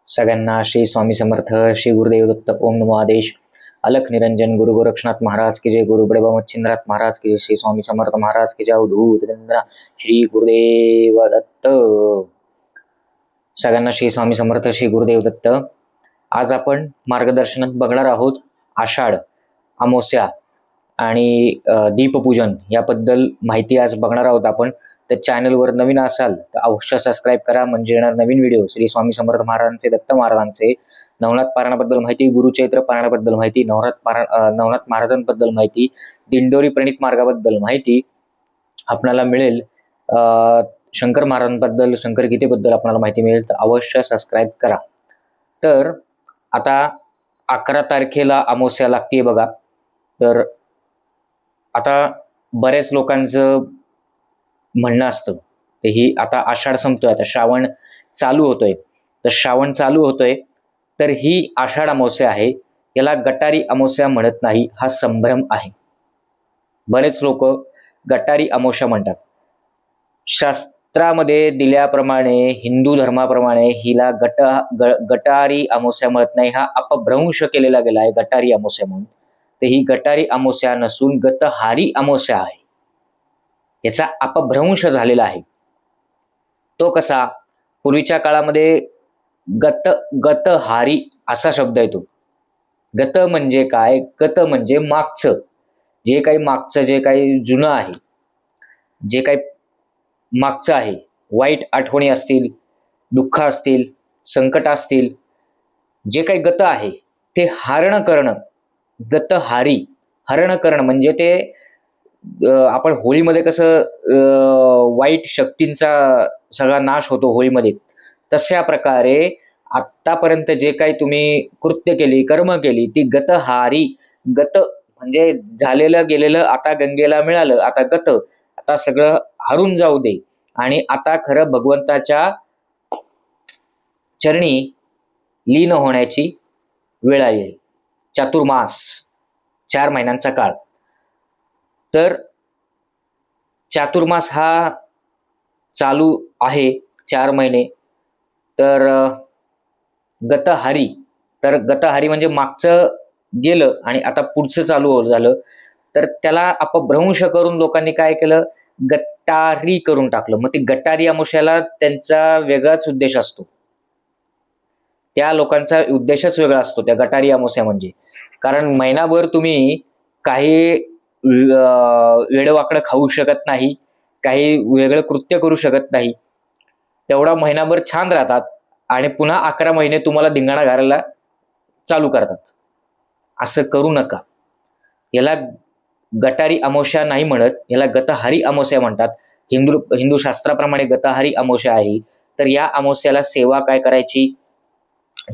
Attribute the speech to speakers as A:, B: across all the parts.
A: सगळ्यांना श्री स्वामी समर्थ, श्री गुरुदेव दत्त, ओम नमो आदेश. अलख निरंजन गुरु गोरक्षनाथ महाराज की जय, गुरु बड़े मच्छिंद्रनाथ महाराज की जय, श्री स्वामी समर्थ महाराज की जय, अवधूत श्री गुरुदेव दत्त. सगळ्यांना श्री स्वामी समर्थ, श्री गुरुदेव दत्त. आज आपण मार्गदर्शनात बघणार आहोत आषाढ अमावस्या आणि दीपपूजन याबद्दल माहिती आज बघणार आहोत आपण. तर चॅनलवर नवीन असाल तर अवश्य सबस्क्राईब करा, म्हणजे येणार नवीन व्हिडिओ श्री स्वामी समर्थ महाराजांचे, दत्त महाराजांचे नवनाथ पारायणाबद्दल माहिती, गुरुचैत्र पारायणाबद्दल माहिती, नवनाथ महाराजांबद्दल माहिती, दिंडोरी प्रणित मार्गाबद्दल माहिती आपल्याला मिळेल. शंकर महाराजांबद्दल, शंकर गीतेबद्दल आपल्याला माहिती मिळेल, तर अवश्य सबस्क्राईब करा. तर आता 11 तारखेला अमावस्या लागते बघा. तर आता बऱ्याच लोकांचं म्हणणं असतं ते ही आता आषाढ संपतोय, आता श्रावण चालू होतोय. तर श्रावण चालू होतोय तर ही आषाढ अमावस्या आहे, याला गटारी अमावस्या म्हणत नाही, हा संभ्रम आहे. बरेच लोक गटारी अमावस्या म्हणतात. शास्त्रामध्ये दिल्याप्रमाणे, हिंदू धर्माप्रमाणे हिला गटारी अमावस्या म्हणत नाही, हा अपभ्रंश केलेला गेला आहे गटारी अमावस्या म्हणून. तर ही गटारी अमावस्या नसून गतहारी अमावस्या आहे. याचा अपभ्रंश झालेला आहे. तो कसा? पूर्वीच्या काळामध्ये गतहारी असा शब्द येतो. गत म्हणजे काय? गत म्हणजे मागचं, जे काही जुनं आहे, जे काही मागचं आहे, वाईट आठवणी असतील, दुःख असतील, संकट असतील, जे काही गत आहे ते हरण करणं. गतहारी हरण करणं म्हणजे ते आपण होळीमध्ये कसं वाईट शक्तींचा सगळा नाश होतो होळीमध्ये, तशा प्रकारे आतापर्यंत जे काही तुम्ही कृत्य केली, कर्म केली, ती गतहारी. गत म्हणजे झालेलं गेलेलं आता गंगेला मिळालं, आता गत, आता सगळं हरून जाऊ दे आणि आता खरं भगवंताच्या चरणी लीन होण्याची वेळ आली. चातुर्मास 4 महिन्यांचा काळ. तर चातुर्मास हा चालू आहे 4 महिने. तर गतहारी, तर गतहारी म्हणजे मागचं गेलं आणि आता पुढचं चालू झालं. तर त्याला अपभ्रंश करून लोकांनी काय केलं? गटारी करून टाकलं. मग ती गटारी अमावस्याला त्यांचा वेगळाच उद्देश असतो, त्या लोकांचा उद्देशच वेगळा असतो त्या गटारी अमावस्या म्हणजे. कारण महिनाभर तुम्ही काही वेडवाकडं खाऊ शकत नाही, काही वेगळं कृत्य करू शकत नाही. तेवढा महिनाभर छान राहतात आणि पुन्हा 11 महिने तुम्हाला धिंगाणा घालायला चालू करतात. असं करू नका. याला गटारी अमावस्या नाही म्हणत, याला गतहारी अमावस्या म्हणतात. हिंदू शास्त्राप्रमाणे गतहारी अमावस्या आहे. तर या अमावस्याला सेवा काय करायची,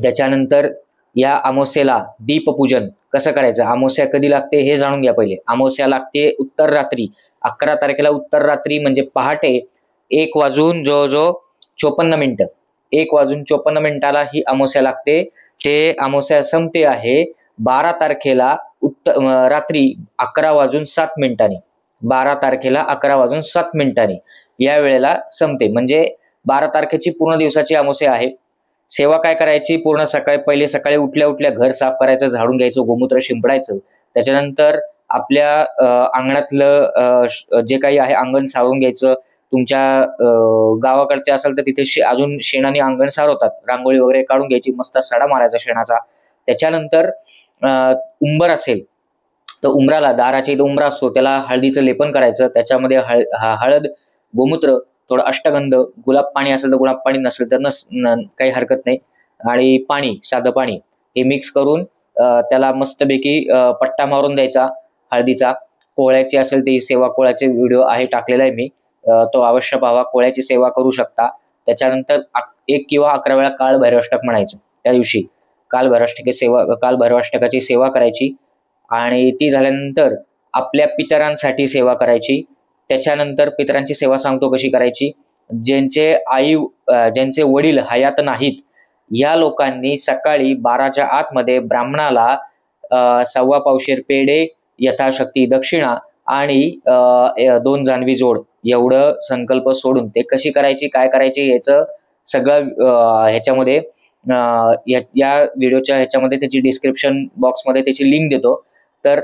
A: त्याच्यानंतर या अमावस्येला दीपपूजन कसं करायचं, अमावस्या कधी लागते हे जाणून घ्या पहिले. अमावस्या लागते उत्तर रात्री. 11 तारखेला उत्तर रात्री म्हणजे पहाटे 1 वाजून जवळजवळ 54 मिनिटं, 1 वाजून 54 मिनिटाला ही अमावस्या लागते. ते अमावस्या संपते आहे 12 तारखेला रात्री 11 वाजून 7 मिनिटांनी. 12 तारखेला 11 वाजून 7 मिनिटांनी या वेळेला संपते. म्हणजे 12 तारखेची पूर्ण दिवसाची अमावस्या आहे. सेवा काय करायची? पूर्ण पहिले सकाळी उठल्या घर साफ करायचं, झाडून घ्यायचं, गोमूत्र शिंपडायचं. त्याच्यानंतर आपल्या अंगणातलं जे काही आहे अंगण सारून घ्यायचं. तुमच्या गावाकडचे असेल तर तिथे अजून शेणाने अंगण सारवतात, रांगोळी वगैरे काढून घ्यायची, मस्त सडा मारायचा शेणाचा. त्याच्यानंतर उंबर असेल तर उंबराला, दाराच्या इथं उंबरा असतो, त्याला हळदीचं लेपन करायचं. त्याच्यामध्ये हळद, गोमूत्र, थोडं अष्टगंध, गुलाब पाणी असेल तर गुलाब पाणी, नसेल तर काही हरकत नाही, आणि पाणी, साधं पाणी, हे मिक्स करून त्याला मस्तपैकी पट्टा मारून द्यायचा हळदीचा. कोहळ्याची असेल ती सेवा, कोहळ्याचे व्हिडिओ आहे टाकलेला आहे मी, तो अवश्य पाहावा. कोहळ्याची सेवा करू शकता. त्याच्यानंतर 1 किंवा 11 वेळा काळ भैरवाष्टक म्हणायचं. त्या दिवशी काल भैरवाष्टकाची सेवा करायची. आणि ती झाल्यानंतर आपल्या पितरांसाठी सेवा करायची. त्याच्यानंतर पितरांची सेवा सांगतो कशी करायची. ज्यांचे वडील हयात नाहीत, या लोकांनी सकाळी 12च्या आतमध्ये ब्राह्मणाला 1.25 पावशेर पेढे, यथाशक्ती दक्षिणा आणि 2 जानवी जोड एवढं संकल्प सोडून ते कशी करायची, काय करायची, याचं सगळं ह्याच्यामध्ये या व्हिडिओच्या ह्याच्यामध्ये त्याची डिस्क्रिप्शन बॉक्समध्ये त्याची लिंक देतो. तर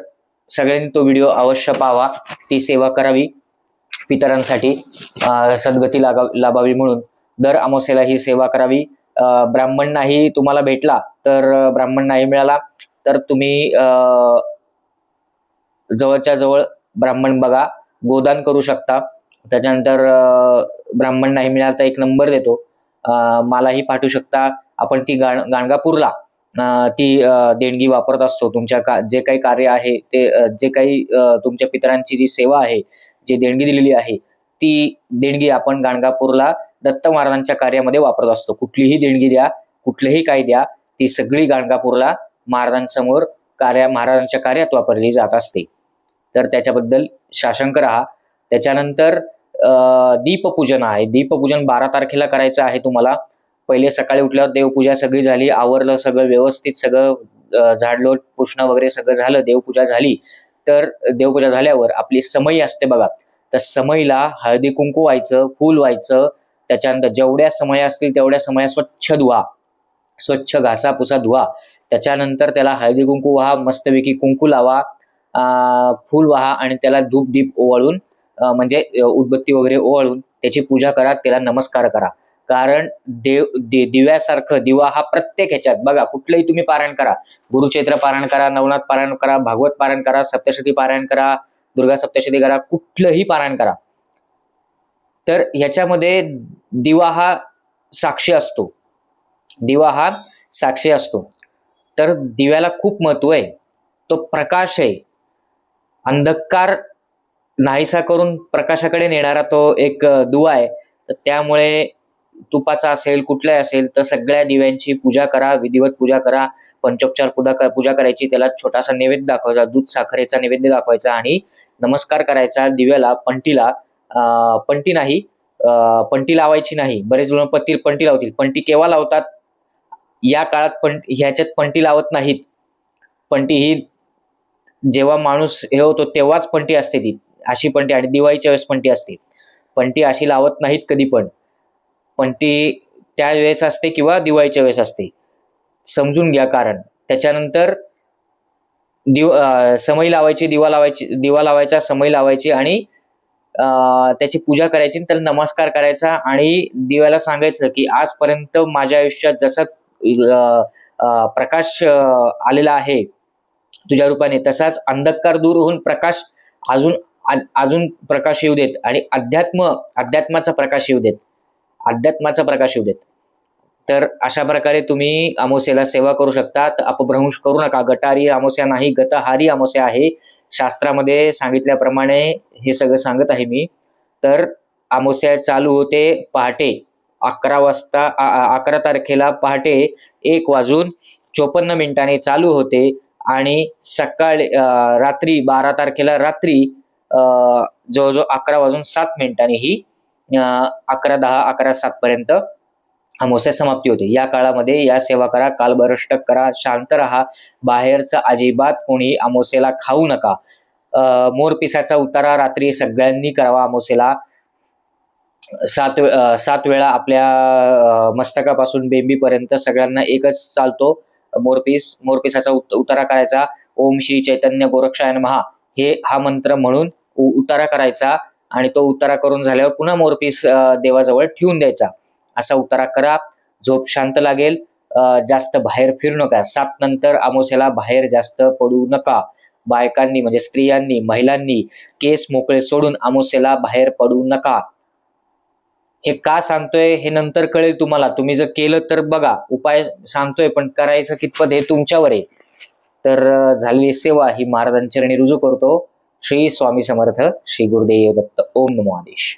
A: सगळ्यांनी तो व्हिडिओ अवश्य पाहावा, ती सेवा करावी पितरांसाठी, सद्गती लाभावी म्हणून दर अमावस्येला ही सेवा करावी. ब्राह्मण नाही तुम्हाला भेटला तर, ब्राह्मण नाही मिळाला तर तुम्ही जवळच्या जवळ ब्राह्मण बघा, गोदान करू शकता. त्याच्यानंतर ब्राह्मण नाही मिळाला तर एक नंबर देतो, मलाही पाठवू शकता. आपण ती गाणगापूरला ती देणगी वापरत असतो. तुमच्या जे काही कार्य आहे ते, जे काही तुमच्या पितरांची जी सेवा आहे, जी देणगी दिलेली आहे, ती देणगी आपण गाणगापूरला दत्त महाराजांच्या कार्यामध्ये वापरत असतो. कुठलीही देणगी द्या, कुठलेही काय द्या, ती सगळी गाणगापूरला महाराजांसमोर महाराजांच्या कार्यात वापरली जात असते. तर त्याच्याबद्दल साशंक राहा. त्याच्यानंतर दीपपूजन आहे. दीपपूजन 12 तारखेला करायचं आहे तुम्हाला. पहिले सकाळी उठल्यावर देवपूजा सगळी झाली, आवरलं सगळं व्यवस्थित, सगळं झाडलोट पुसणं वगैरे सगळं झालं, देवपूजा झाली. तर देवपूजा झाल्यावर आपली समई असते बघा, तर समईला हळदी कुंकू व्हायचं, फूल व्हायचं. त्याच्यानंतर जेवढ्या समया असतील तेवढ्या समया स्वच्छ धुवा, स्वच्छ घासा पुसा धुवा. त्याच्यानंतर त्याला हळदी कुंकू व्हा, मस्तपैकी कुंकू लावा, फूल वाहा आणि त्याला धूप दीप ओवाळून, म्हणजे उदबत्ती वगैरे ओवाळून त्याची पूजा करा, त्याला नमस्कार करा. कारण दिव्यासारखं दिवा हा प्रत्येक ह्याच्यात बघा, कुठलंही तुम्ही पारायण करा, गुरुचैत्र पारायण करा, नवनाथ पारायण करा, भागवत पारायण करा, सप्तशती पारायण करा, दुर्गा सप्तशती करा, कुठलंही पारायण करा, तर ह्याच्यामध्ये दिवा हा साक्षी असतो. दिवा हा साक्षी असतो. तर दिव्याला खूप महत्व आहे. तो प्रकाश आहे, अंधकार नाहीसा करून प्रकाशाकडे नेणारा तो एक दुवा आहे. तर त्यामुळे तुपाचा असेल, कुठलाही असेल, तर सगळ्या दिव्यांची पूजा करा, विधिवत पूजा करा, पंचोपचार पूजा करायची. त्याला छोटासा नैवेद्य दाखवायचा, दूध साखरेचा नैवेद्य दाखवायचा आणि नमस्कार करायचा. दिव्याला पंटीला, पंटी नाही, पंटी लावायची नाही. बरेच जण पंटी लावतील. पंटी केव्हा लावतात? या काळात ह्याच्यात पंटी लावत नाहीत. पंटी ही जेव्हा माणूस हे होतो तेव्हाच पंटी असते, ती अशी पंटी, आणि दिवाळीच्या वेळेस पंटी असते. पंटी अशी लावत नाहीत कधी पण. पंटी त्या वेळेस असते किंवा दिवाळीच्या वेळेस असते, समजून घ्या कारण. त्याच्यानंतर समई लावायची, दिवा लावायचा, समई लावायची आणि त्याची पूजा करायची, त्याला नमस्कार करायचा आणि दिव्याला सांगायचं की आजपर्यंत माझ्या आयुष्यात जसा प्रकाश आलेला आहे तुझ्या रूपाने, तसाच अंधकार दूर होऊन प्रकाश अजून प्रकाश येऊ देत आणि अध्यात्माचा प्रकाश येऊ देत. तर अशा प्रकारे तुम्ही अमावस्येला सेवा करू शकता. अपभ्रंश करू नका. गटारी अमावस्या नाही, गतहारी अमावस्या आहे. शास्त्रामध्ये सांगितल्याप्रमाणे हे सगळं सांगत आहे मी. तर अमावस्या चालू होते पहाटे 11 वाजता, 11 तारखेला पहाटे 1:54 चालू होते आणि सकाळी रात्री 12 तारखेला रात्री जवळजवळ 11:07 ही 11:10, 11:07 पर्यंत अमावस्या समाप्ती होते. या काळामध्ये या सेवा करा, कालभ्रष्ट करा, शांत राहा. बाहेरचं अजिबात कोणी अमावस्येला खाऊ नका. मोरपिसाचा उतारा रात्री सगळ्यांनी करावा अमावस्येला. 7 वेळा आपल्या मस्तकापासून बेंबीपर्यंत सगळ्यांना एकच चालतो मोरपिसाचा उतारा करायचा. ओम श्री चैतन्य गोरक्षाय नमः हा मंत्र म्हणून उतारा करायचा आणि तो उतारा करून झाल्यावर पुन्हा मोरपीस देवाजवळ ठेवून द्यायचा. असा उतारा करा, झोप शांत लागेल. जास्त बाहेर फिरू नका. 7 नंतर अमावस्येला बाहेर जास्त पडू नका. बायकांनी म्हणजे स्त्रियांनी, महिलांनी केस मोकळे सोडून अमावस्येला बाहेर पडू नका. हे का सांगतोय हे नंतर कळेल तुम्हाला. तुम्ही जर केलं तर बघा, उपाय सांगतोय पण करायचं कितपत हे तुमच्यावर आहे. तर झालेली सेवा ही महाराजांचरणी रुजू करतो. श्री स्वामी समर्थ, श्री गुरुदेव दत्त. ओम नमो आदेश.